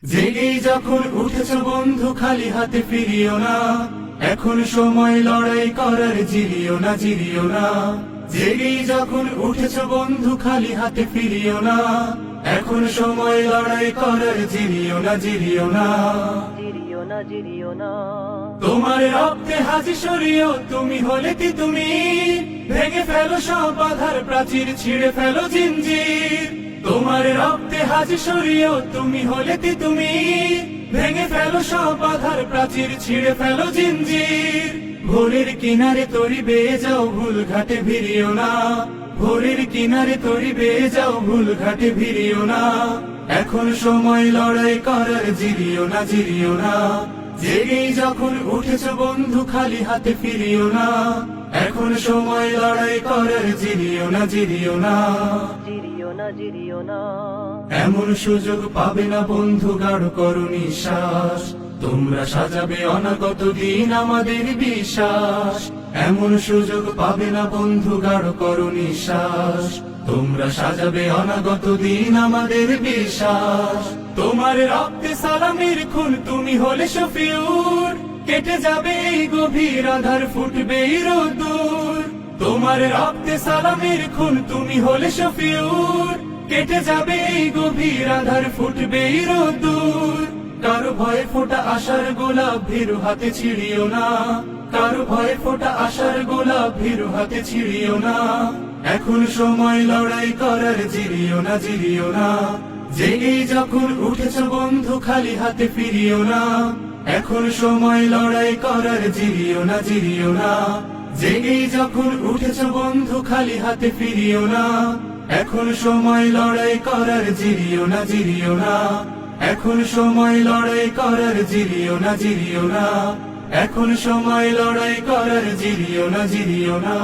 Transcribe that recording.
জেগেই যখন উঠেছ বন্ধু খালি হাতে ফিরিও না, এখন সময় লড়াই করার, জিরিও না জিরিও না। জেগেই যখন উঠেছ বন্ধু খালি হাতে ফিরিও না, এখন সময় লড়াই করার, জিরিও না জিরিও না। জিরিও না তোমার রক্তে হাজি সরিও, তুমি হলে তুমি ভেঙে ফেলো সব বাধার প্রাচীর, ছিঁড়ে ফেলো জিঞ্জির। তোমার রক্তে হাজি সরিও, তুমি হলে তুমি ভেঙে ফেলো সব বাধার প্রাচীর, ছিঁড়ে ফেলো জিঞ্জির। ভোরের কিনারে তরি বেয়ে যাও, ভুল ঘাটে ভিড়িও না। ভোরের কিনারে তরি বেয়ে যাও, ভুল ঘাটে ভিড়িও না। এখন সময় লড়াই করার, জিরিও না জিরিও না। জেগেই যখন উঠেছ বন্ধু খালি হাতে ফিরিও না, এখন সময় লড়াই করার, জিরিও না জিরিও না। জিরিও না এমন সুযোগ পাবে না বন্ধু, গাঢ় করো নিঃশ্বাস। তোমরা সাজাবে অনাগত দিন আমাদের বিশ্বাস। এমন সুযোগ পাবে না বন্ধু, গাঢ় করো নিঃশ্বাস। তোমরা সাজাবে অনাগত দিন আমাদের বিশ্বাস। তোমার রক্তে সালামের খুন, তুমি হলে শফিউর। কেটে যাবে এই গভীর আধার, ফুটবে এই রোদ্দুর। তোমার রক্তে সালামের খুন, তুমি হলে শফিউর। কেটে যাবে এই গভীর আধার, ফুটবে এই রোদ্দুর। কারো ভয়ে ফোটা আশার গোলাপ, ভীরু হাতে ছিড়িও না। কারো ভয়ে ফোটা আশার গোলাপ, ভীরু হাতে ছিড়িও না। এখন সময় লড়াই করার, জিরিও না জিরিও না। জেগেই যখন উঠেছ বন্ধু খালি হাতে ফিরিও না, এখন সময় লড়াই করার, জিরিও না জিরিও না। জেগেই যখন উঠেছ বন্ধু খালি হাতে ফিরিও না, এখন সময় লড়াই করার, জিরিও না জিরিও না। এখন সময় লড়াই করার, জিরিও না জিরিও না। এখন সময় লড়াই করার, জিরিও না জিরিও না।